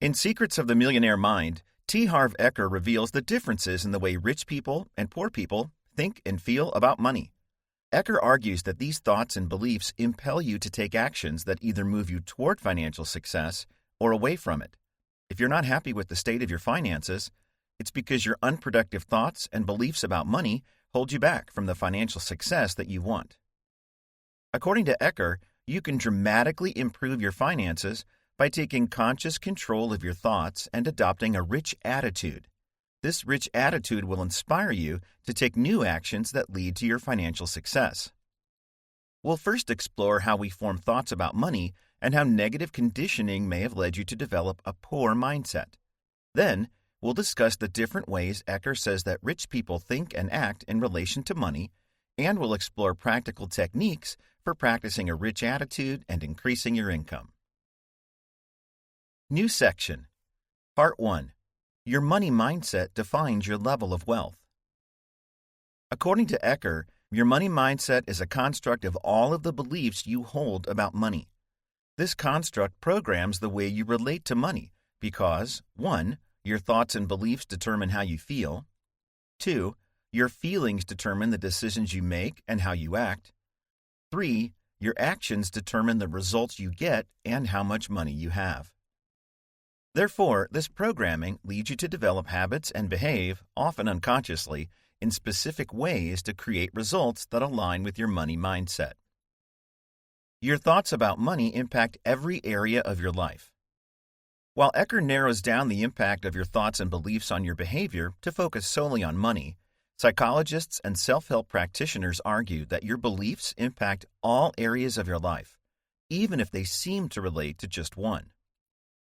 In Secrets of the Millionaire Mind, Harv Eker reveals the differences in the way rich people and poor people think and feel about money. Eker argues that these thoughts and beliefs impel you to take actions that either move you toward financial success or away from it. If you're not happy with the state of your finances, it's because your unproductive thoughts and beliefs about money hold you back from the financial success that you want. According to Eker, you can dramatically improve your finances by taking conscious control of your thoughts and adopting a rich attitude. This rich attitude will inspire you to take new actions that lead to your financial success. We'll first explore how we form thoughts about money and how negative conditioning may have led you to develop a poor mindset. Then, we'll discuss the different ways Eker says that rich people think and act in relation to money, and we'll explore practical techniques for practicing a rich attitude and increasing your income. New section. Part 1. Your money mindset defines your level of wealth. According to Eker, your money mindset is a construct of all of the beliefs you hold about money. This construct programs the way you relate to money because 1. Your thoughts and beliefs determine how you feel. 2. Your feelings determine the decisions you make and how you act. 3. Your actions determine the results you get and how much money you have. Therefore, this programming leads you to develop habits and behave, often unconsciously, in specific ways to create results that align with your money mindset. Your thoughts about money impact every area of your life. While Eker narrows down the impact of your thoughts and beliefs on your behavior to focus solely on money, psychologists and self-help practitioners argue that your beliefs impact all areas of your life, even if they seem to relate to just one.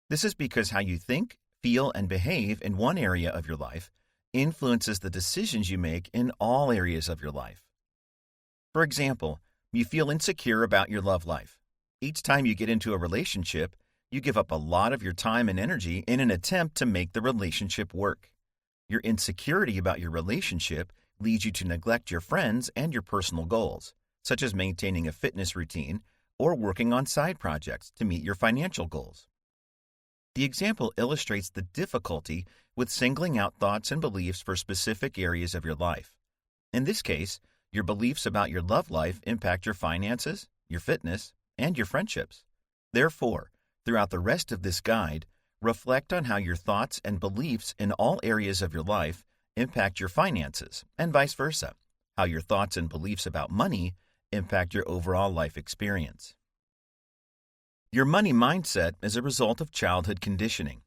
This is because how you think, feel, and behave in one area of your life influences the decisions you make in all areas of your life. For example, you feel insecure about your love life. Each time you get into a relationship, you give up a lot of your time and energy in an attempt to make the relationship work. Your insecurity about your relationship leads you to neglect your friends and your personal goals, such as maintaining a fitness routine or working on side projects to meet your financial goals. The example illustrates the difficulty with singling out thoughts and beliefs for specific areas of your life. In this case, your beliefs about your love life impact your finances, your fitness, and your friendships. Therefore, throughout the rest of this guide, reflect on how your thoughts and beliefs in all areas of your life impact your finances, and vice versa, how your thoughts and beliefs about money impact your overall life experience. Your money mindset is a result of childhood conditioning.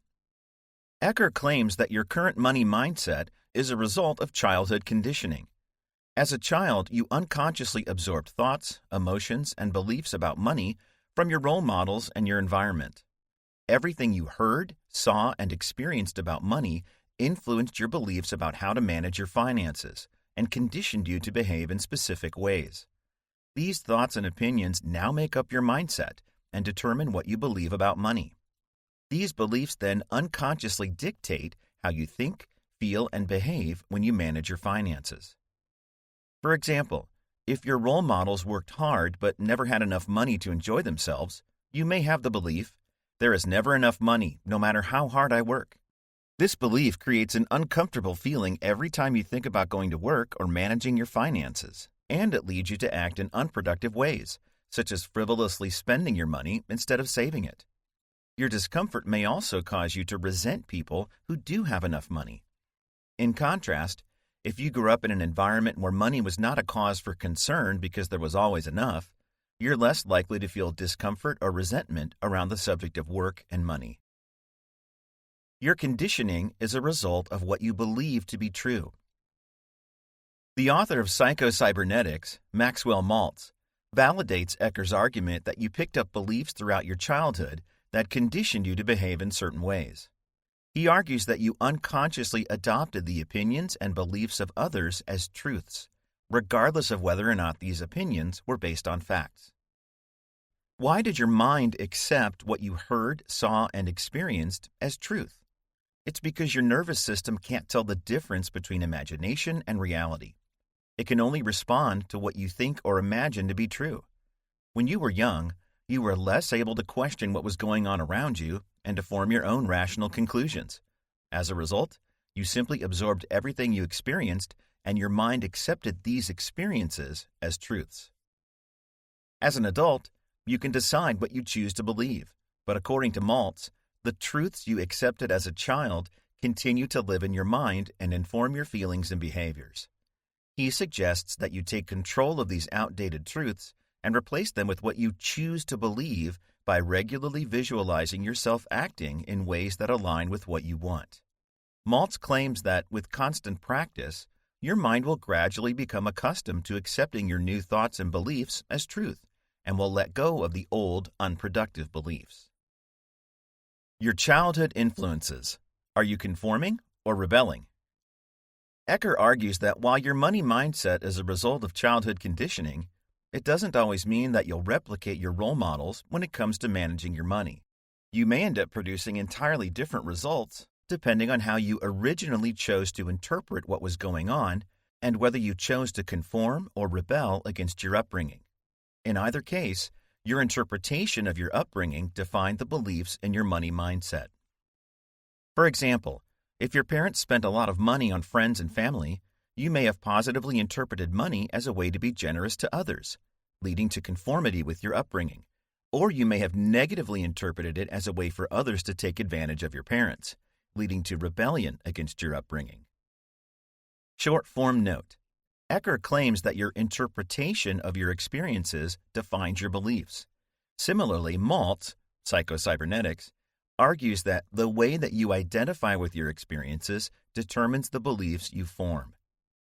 Eker claims that your current money mindset is a result of childhood conditioning. As a child, you unconsciously absorbed thoughts, emotions, and beliefs about money from your role models and your environment. Everything you heard, saw, and experienced about money influenced your beliefs about how to manage your finances and conditioned you to behave in specific ways. These thoughts and opinions now make up your mindset and determine what you believe about money. These beliefs then unconsciously dictate how you think, feel, and behave when you manage your finances. For example, if your role models worked hard but never had enough money to enjoy themselves, you may have the belief, "There is never enough money, no matter how hard I work." This belief creates an uncomfortable feeling every time you think about going to work or managing your finances, and it leads you to act in unproductive ways, such as frivolously spending your money instead of saving it. Your discomfort may also cause you to resent people who do have enough money. In contrast, if you grew up in an environment where money was not a cause for concern because there was always enough, you're less likely to feel discomfort or resentment around the subject of work and money. Your conditioning is a result of what you believe to be true. The author of Psycho-Cybernetics, Maxwell Maltz, validates Eker's argument that you picked up beliefs throughout your childhood that conditioned you to behave in certain ways. He argues that you unconsciously adopted the opinions and beliefs of others as truths, regardless of whether or not these opinions were based on facts. Why did your mind accept what you heard, saw, and experienced as truth? It's because your nervous system can't tell the difference between imagination and reality. It can only respond to what you think or imagine to be true. When you were young, you were less able to question what was going on around you and to form your own rational conclusions. As a result, you simply absorbed everything you experienced, and your mind accepted these experiences as truths. As an adult, you can decide what you choose to believe, but according to Maltz, the truths you accepted as a child continue to live in your mind and inform your feelings and behaviors. He suggests that you take control of these outdated truths and replace them with what you choose to believe by regularly visualizing yourself acting in ways that align with what you want. Maltz claims that with constant practice, your mind will gradually become accustomed to accepting your new thoughts and beliefs as truth and will let go of the old, unproductive beliefs. Your childhood influences. Are you conforming or rebelling? Eker argues that while your money mindset is a result of childhood conditioning, it doesn't always mean that you'll replicate your role models when it comes to managing your money. You may end up producing entirely different results depending on how you originally chose to interpret what was going on and whether you chose to conform or rebel against your upbringing. In either case, your interpretation of your upbringing defined the beliefs in your money mindset. For example, if your parents spent a lot of money on friends and family, you may have positively interpreted money as a way to be generous to others, leading to conformity with your upbringing, or you may have negatively interpreted it as a way for others to take advantage of your parents, leading to rebellion against your upbringing. Short form note. Eker claims that your interpretation of your experiences defines your beliefs. Similarly, Maltz, psycho-cybernetics, argues that the way that you identify with your experiences determines the beliefs you form.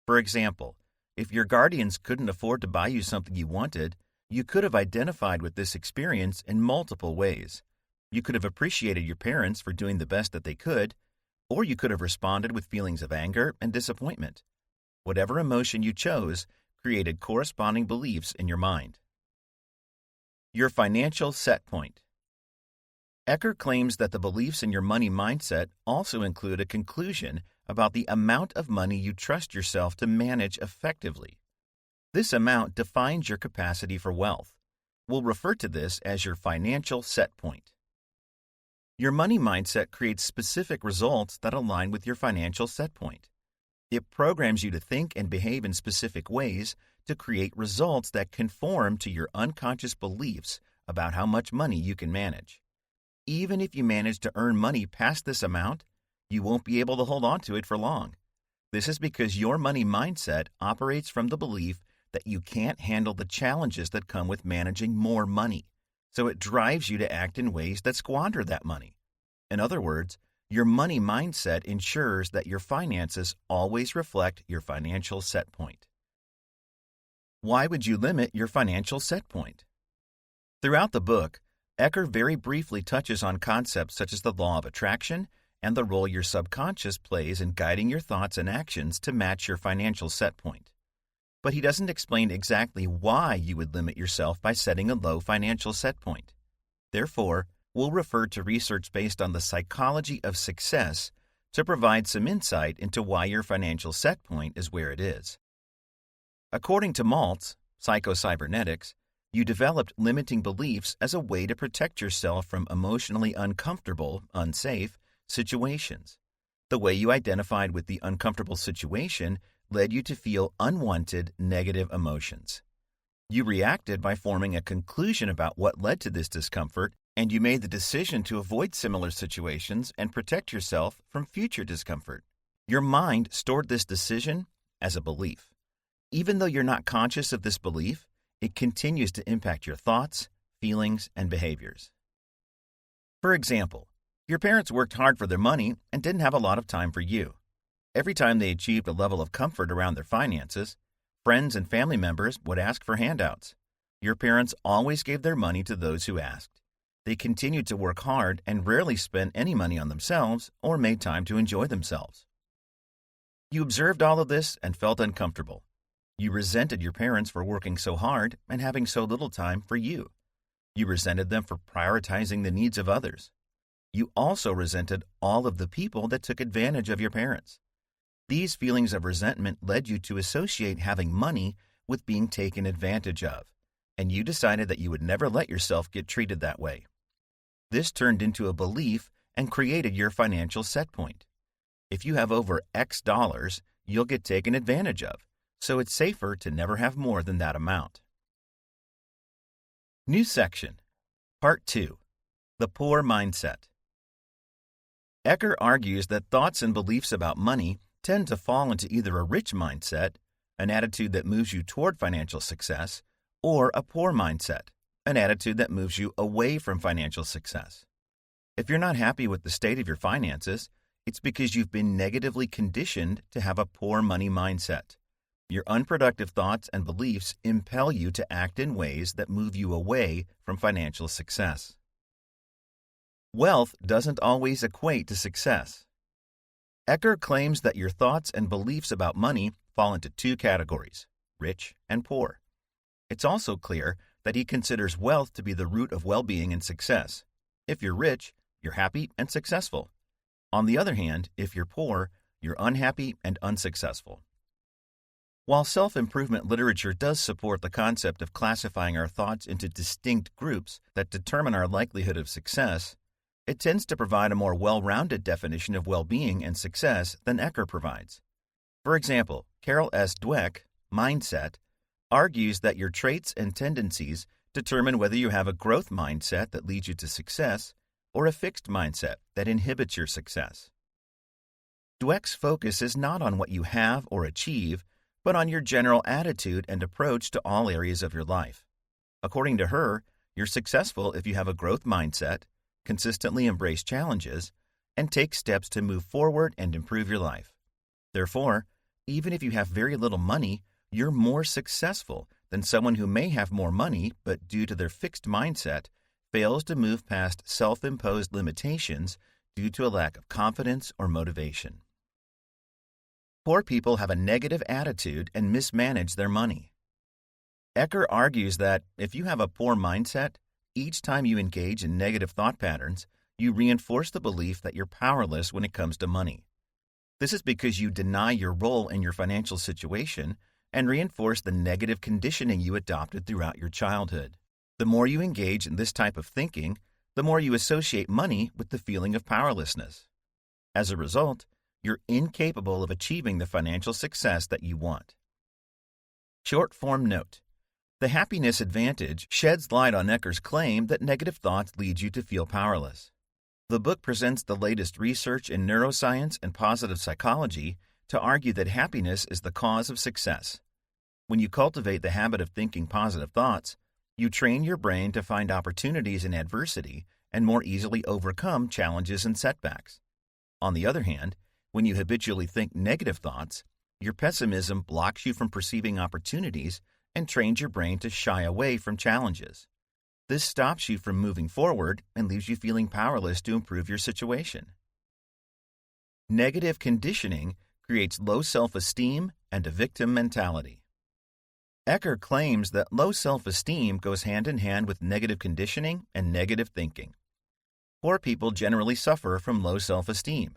For example, if your guardians couldn't afford to buy you something you wanted, you could have identified with this experience in multiple ways. You could have appreciated your parents for doing the best that they could, or you could have responded with feelings of anger and disappointment. Whatever emotion you chose created corresponding beliefs in your mind. Your financial set point. Eker claims that the beliefs in your money mindset also include a conclusion about the amount of money you trust yourself to manage effectively. This amount defines your capacity for wealth. We'll refer to this as your financial set point. Your money mindset creates specific results that align with your financial set point. It programs you to think and behave in specific ways to create results that conform to your unconscious beliefs about how much money you can manage. Even if you manage to earn money past this amount, you won't be able to hold on to it for long. This is because your money mindset operates from the belief that you can't handle the challenges that come with managing more money, so it drives you to act in ways that squander that money. In other words, your money mindset ensures that your finances always reflect your financial set point. Why would you limit your financial set point? Throughout the book, Eker very briefly touches on concepts such as the law of attraction and the role your subconscious plays in guiding your thoughts and actions to match your financial set point. But he doesn't explain exactly why you would limit yourself by setting a low financial set point. Therefore, we'll refer to research based on the psychology of success to provide some insight into why your financial set point is where it is. According to Maltz, psycho-cybernetics, you developed limiting beliefs as a way to protect yourself from emotionally uncomfortable, unsafe situations. The way you identified with the uncomfortable situation led you to feel unwanted negative emotions. You reacted by forming a conclusion about what led to this discomfort, and you made the decision to avoid similar situations and protect yourself from future discomfort. Your mind stored this decision as a belief. Even though you're not conscious of this belief, it continues to impact your thoughts, feelings, and behaviors. For example, your parents worked hard for their money and didn't have a lot of time for you. Every time they achieved a level of comfort around their finances, friends and family members would ask for handouts. Your parents always gave their money to those who asked. They continued to work hard and rarely spent any money on themselves or made time to enjoy themselves. You observed all of this and felt uncomfortable. You resented your parents for working so hard and having so little time for you. You resented them for prioritizing the needs of others. You also resented all of the people that took advantage of your parents. These feelings of resentment led you to associate having money with being taken advantage of, and you decided that you would never let yourself get treated that way. This turned into a belief and created your financial set point. If you have over X dollars, you'll get taken advantage of, so it's safer to never have more than that amount. New section. Part 2. The Poor Mindset. Eker argues that thoughts and beliefs about money tend to fall into either a rich mindset, an attitude that moves you toward financial success, or a poor mindset, an attitude that moves you away from financial success. If you're not happy with the state of your finances, it's because you've been negatively conditioned to have a poor money mindset. Your unproductive thoughts and beliefs impel you to act in ways that move you away from financial success. Wealth doesn't always equate to success. Eker claims that your thoughts and beliefs about money fall into two categories, rich and poor. It's also clear that he considers wealth to be the root of well-being and success. If you're rich, you're happy and successful. On the other hand, if you're poor, you're unhappy and unsuccessful. While self-improvement literature does support the concept of classifying our thoughts into distinct groups that determine our likelihood of success, it tends to provide a more well-rounded definition of well-being and success than Eker provides. For example, Carol S. Dweck, Mindset, argues that your traits and tendencies determine whether you have a growth mindset that leads you to success or a fixed mindset that inhibits your success. Dweck's focus is not on what you have or achieve, but on your general attitude and approach to all areas of your life. According to her, you're successful if you have a growth mindset, consistently embrace challenges, and take steps to move forward and improve your life. Therefore, even if you have very little money, you're more successful than someone who may have more money but due to their fixed mindset fails to move past self-imposed limitations due to a lack of confidence or motivation. Poor people have a negative attitude and mismanage their money. Eker argues that if you have a poor mindset, each time you engage in negative thought patterns, you reinforce the belief that you're powerless when it comes to money. This is because you deny your role in your financial situation and reinforce the negative conditioning you adopted throughout your childhood. The more you engage in this type of thinking, the more you associate money with the feeling of powerlessness. As a result, you're incapable of achieving the financial success that you want. Short form note. The happiness advantage sheds light on Eker's claim that negative thoughts lead you to feel powerless. The book presents the latest research in neuroscience and positive psychology to argue that happiness is the cause of success. When you cultivate the habit of thinking positive thoughts, you train your brain to find opportunities in adversity and more easily overcome challenges and setbacks. On the other hand, when you habitually think negative thoughts, your pessimism blocks you from perceiving opportunities and trains your brain to shy away from challenges. This stops you from moving forward and leaves you feeling powerless to improve your situation. Negative conditioning creates low self-esteem and a victim mentality. Eker claims that low self-esteem goes hand in hand with negative conditioning and negative thinking. Poor people generally suffer from low self-esteem.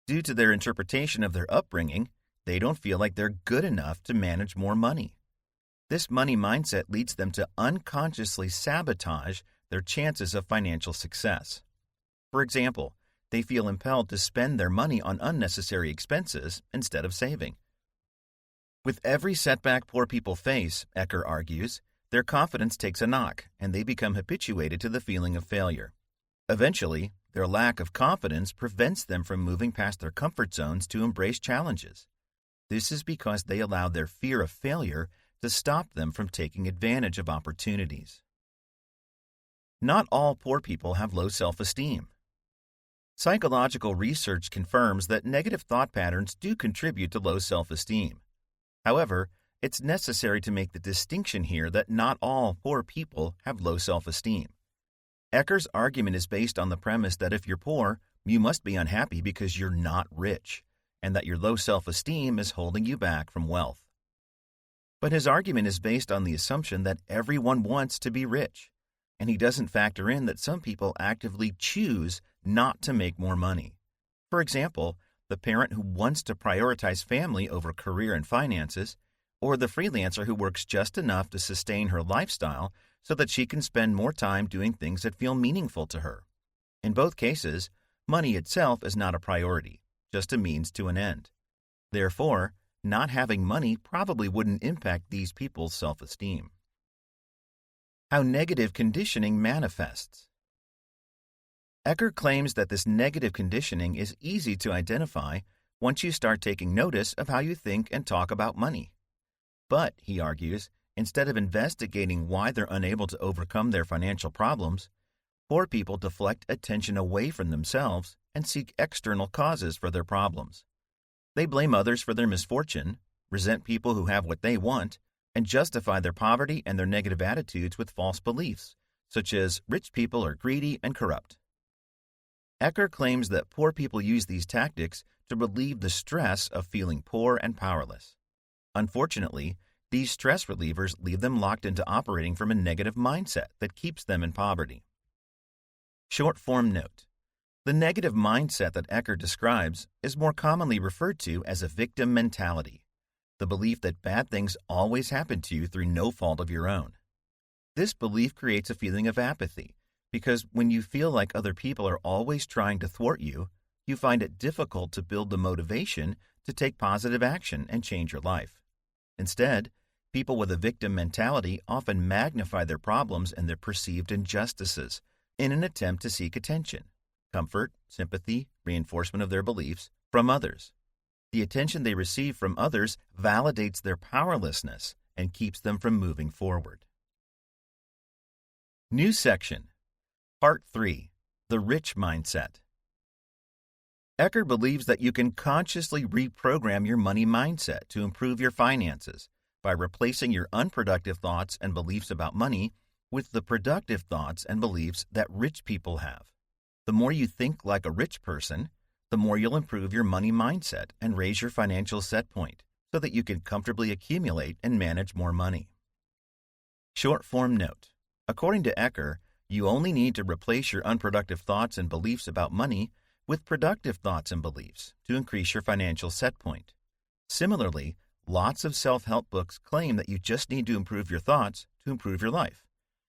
Due to their interpretation of their upbringing, they don't feel like they're good enough to manage more money. This money mindset leads them to unconsciously sabotage their chances of financial success. For example, they feel impelled to spend their money on unnecessary expenses instead of saving. With every setback poor people face, Eker argues, their confidence takes a knock and they become habituated to the feeling of failure. Eventually, their lack of confidence prevents them from moving past their comfort zones to embrace challenges. This is because they allow their fear of failure to stop them from taking advantage of opportunities. Not all poor people have low self-esteem. Psychological research confirms that negative thought patterns do contribute to low self-esteem. However, it's necessary to make the distinction here that not all poor people have low self-esteem. Eker's argument is based on the premise that if you're poor, you must be unhappy because you're not rich, and that your low self-esteem is holding you back from wealth. But his argument is based on the assumption that everyone wants to be rich, and he doesn't factor in that some people actively choose not to make more money. For example, the parent who wants to prioritize family over career and finances or the freelancer who works just enough to sustain her lifestyle so that she can spend more time doing things that feel meaningful to her. In both cases, money itself is not a priority, just a means to an end. Therefore, not having money probably wouldn't impact these people's self-esteem. How negative conditioning manifests. Eker claims that this negative conditioning is easy to identify once you start taking notice of how you think and talk about money. But, he argues, instead of investigating why they're unable to overcome their financial problems, poor people deflect attention away from themselves and seek external causes for their problems. They blame others for their misfortune, resent people who have what they want, and justify their poverty and their negative attitudes with false beliefs, such as rich people are greedy and corrupt. Eker claims that poor people use these tactics to relieve the stress of feeling poor and powerless. Unfortunately, these stress relievers leave them locked into operating from a negative mindset that keeps them in poverty. Short form note. The negative mindset that Eker describes is more commonly referred to as a victim mentality, the belief that bad things always happen to you through no fault of your own. This belief creates a feeling of apathy, because when you feel like other people are always trying to thwart you, you find it difficult to build the motivation to take positive action and change your life. Instead, people with a victim mentality often magnify their problems and their perceived injustices in an attempt to seek attention, comfort, sympathy, reinforcement of their beliefs from others. The attention they receive from others validates their powerlessness and keeps them from moving forward. New section. Part 3. The Rich Mindset. Eker believes that you can consciously reprogram your money mindset to improve your finances by replacing your unproductive thoughts and beliefs about money with the productive thoughts and beliefs that rich people have. The more you think like a rich person, the more you'll improve your money mindset and raise your financial set point so that you can comfortably accumulate and manage more money. Short form note. According to Eker, you only need to replace your unproductive thoughts and beliefs about money with productive thoughts and beliefs to increase your financial set point. Similarly, lots of self-help books claim that you just need to improve your thoughts to improve your life.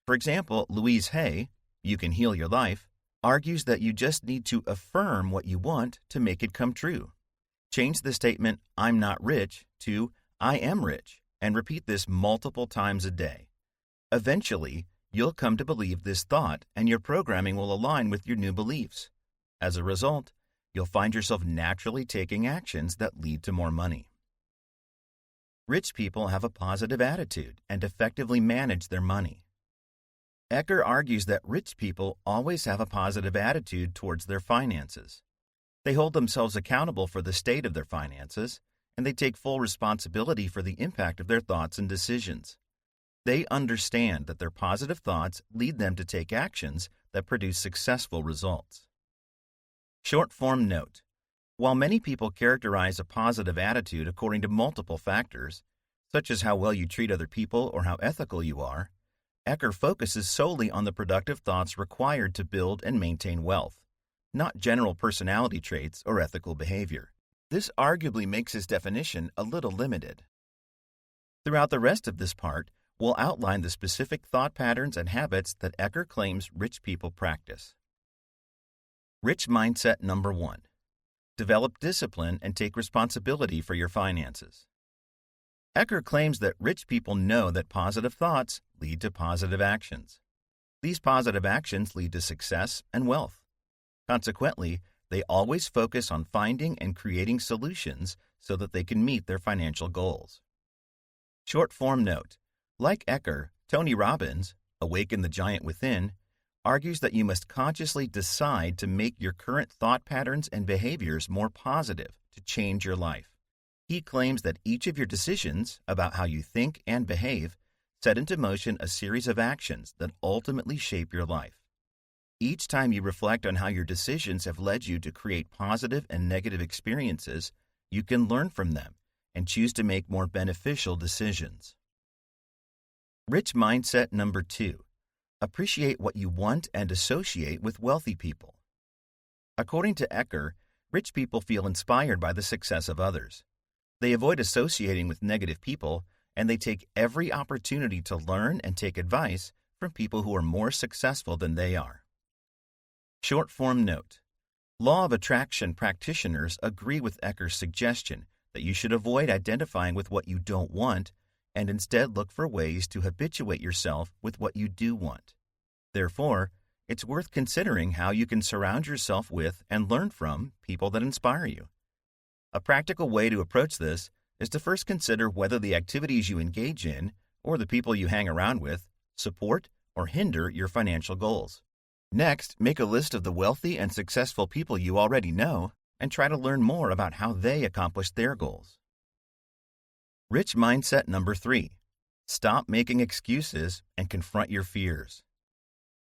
For example, Louise Hay, You Can Heal Your Life, argues that you just need to affirm what you want to make it come true. Change the statement, "I'm not rich," to "I am rich," and repeat this multiple times a day. Eventually, you'll come to believe this thought, and your programming will align with your new beliefs. As a result, you'll find yourself naturally taking actions that lead to more money. Rich people have a positive attitude and effectively manage their money. Eker argues that rich people always have a positive attitude towards their finances. They hold themselves accountable for the state of their finances, and they take full responsibility for the impact of their thoughts and decisions. They understand that their positive thoughts lead them to take actions that produce successful results. Short form note. While many people characterize a positive attitude according to multiple factors, such as how well you treat other people or how ethical you are, Eker focuses solely on the productive thoughts required to build and maintain wealth, not general personality traits or ethical behavior. This arguably makes his definition a little limited. Throughout the rest of this part, we'll outline the specific thought patterns and habits that Eker claims rich people practice. Rich mindset number 1. Develop discipline and take responsibility for your finances. Eker claims that rich people know that positive thoughts lead to positive actions. These positive actions lead to success and wealth. Consequently, they always focus on finding and creating solutions so that they can meet their financial goals. Short form note. Like Eker, Tony Robbins, Awaken the Giant Within, argues that you must consciously decide to make your current thought patterns and behaviors more positive to change your life. He claims that each of your decisions about how you think and behave set into motion a series of actions that ultimately shape your life. Each time you reflect on how your decisions have led you to create positive and negative experiences, you can learn from them and choose to make more beneficial decisions. Rich mindset number 2. Appreciate what you want and associate with wealthy people. According to Eker, rich people feel inspired by the success of others. They avoid associating with negative people and they take every opportunity to learn and take advice from people who are more successful than they are. Short form note. Law of attraction practitioners agree with Eker's suggestion that you should avoid identifying with what you don't want and instead look for ways to habituate yourself with what you do want. Therefore, it's worth considering how you can surround yourself with and learn from people that inspire you. A practical way to approach this is to first consider whether the activities you engage in or the people you hang around with support or hinder your financial goals. Next, make a list of the wealthy and successful people you already know and try to learn more about how they accomplished their goals. Rich mindset number 3. Stop making excuses and confront your fears.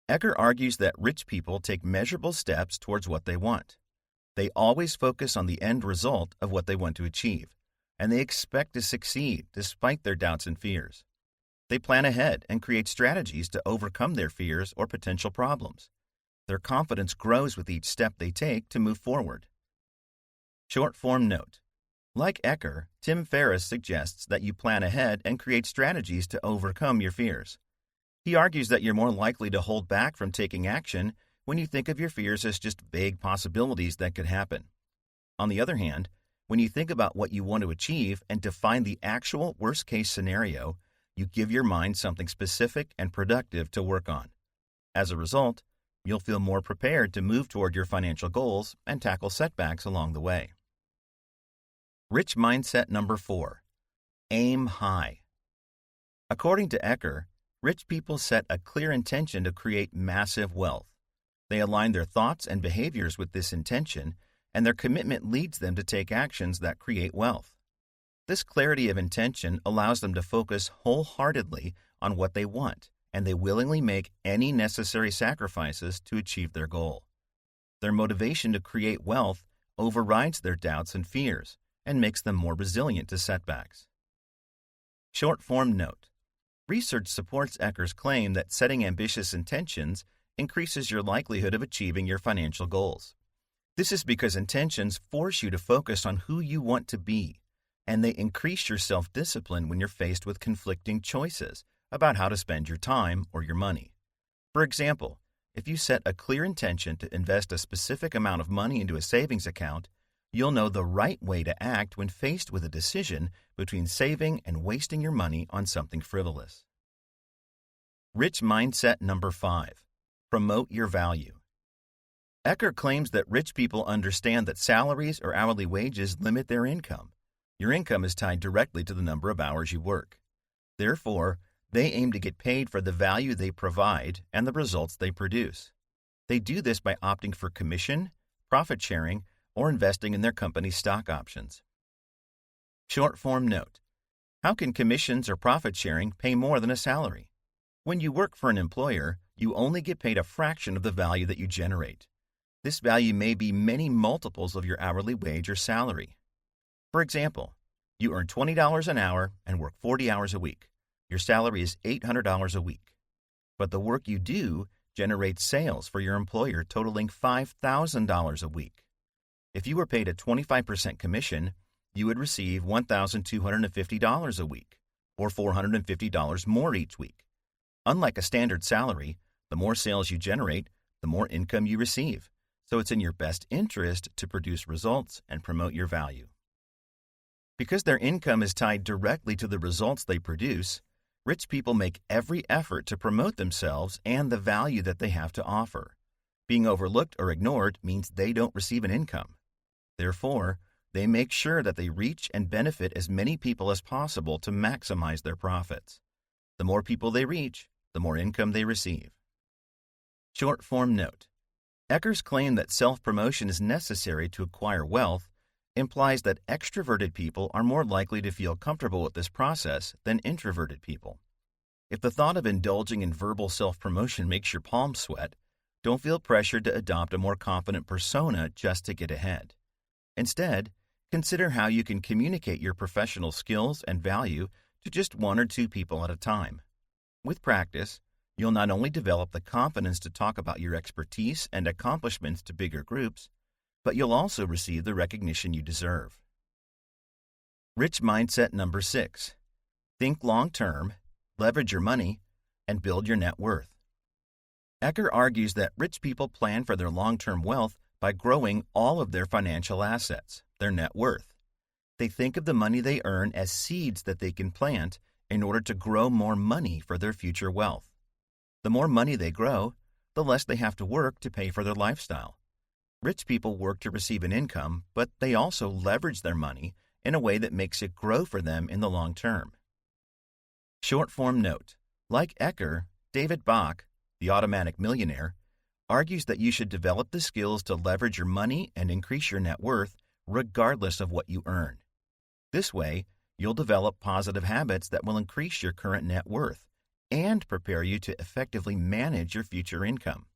Eker argues that rich people take measurable steps towards what they want. They always focus on the end result of what they want to achieve, and they expect to succeed despite their doubts and fears. They plan ahead and create strategies to overcome their fears or potential problems. Their confidence grows with each step they take to move forward. Short form note. Like Eker, Tim Ferriss suggests that you plan ahead and create strategies to overcome your fears. He argues that you're more likely to hold back from taking action when you think of your fears as just vague possibilities that could happen. On the other hand, when you think about what you want to achieve and define the actual worst-case scenario, you give your mind something specific and productive to work on. As a result, you'll feel more prepared to move toward your financial goals and tackle setbacks along the way. Rich mindset number 4. Aim high. According to Eker, rich people set a clear intention to create massive wealth. They align their thoughts and behaviors with this intention, and their commitment leads them to take actions that create wealth. This clarity of intention allows them to focus wholeheartedly on what they want, and they willingly make any necessary sacrifices to achieve their goal. Their motivation to create wealth overrides their doubts and fears and makes them more resilient to setbacks. Short form note. Research supports Eker's claim that setting ambitious intentions increases your likelihood of achieving your financial goals. This is because intentions force you to focus on who you want to be, and they increase your self-discipline when you're faced with conflicting choices about how to spend your time or your money. For example, if you set a clear intention to invest a specific amount of money into a savings account, you'll know the right way to act when faced with a decision between saving and wasting your money on something frivolous. Rich mindset number 5. Promote your value. Eker claims that rich people understand that salaries or hourly wages limit their income. Your income is tied directly to the number of hours you work. Therefore, they aim to get paid for the value they provide and the results they produce. They do this by opting for commission, profit sharing, or investing in their company's stock options. Short form note. How can commissions or profit sharing pay more than a salary? When you work for an employer, you only get paid a fraction of the value that you generate. This value may be many multiples of your hourly wage or salary. For example, you earn $20 an hour and work 40 hours a week. Your salary is $800 a week. But the work you do generates sales for your employer totaling $5,000 a week. If you were paid a 25% commission, you would receive $1,250 a week, or $450 more each week. Unlike a standard salary, the more sales you generate, the more income you receive. So it's in your best interest to produce results and promote your value. Because their income is tied directly to the results they produce, rich people make every effort to promote themselves and the value that they have to offer. Being overlooked or ignored means they don't receive an income. Therefore, they make sure that they reach and benefit as many people as possible to maximize their profits. The more people they reach, the more income they receive. Short form note. Eker's claim that self-promotion is necessary to acquire wealth implies that extroverted people are more likely to feel comfortable with this process than introverted people. If the thought of indulging in verbal self-promotion makes your palms sweat, don't feel pressured to adopt a more confident persona just to get ahead. Instead, consider how you can communicate your professional skills and value to just 1 or 2 people at a time. With practice, you'll not only develop the confidence to talk about your expertise and accomplishments to bigger groups, but you'll also receive the recognition you deserve. Rich mindset number 6. Think long-term, leverage your money, and build your net worth. Eker argues that rich people plan for their long-term wealth by growing all of their financial assets, their net worth. They think of the money they earn as seeds that they can plant in order to grow more money for their future wealth. The more money they grow, the less they have to work to pay for their lifestyle. Rich people work to receive an income, but they also leverage their money in a way that makes it grow for them in the long term. Short form note: like Eker, David Bach, the automatic millionaire, argues that you should develop the skills to leverage your money and increase your net worth regardless of what you earn. This way, you'll develop positive habits that will increase your current net worth and prepare you to effectively manage your future income.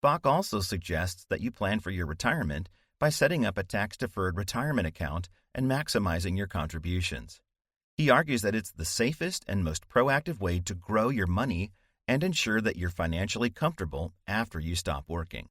Bach also suggests that you plan for your retirement by setting up a tax-deferred retirement account and maximizing your contributions. He argues that it's the safest and most proactive way to grow your money and ensure that you're financially comfortable after you stop working.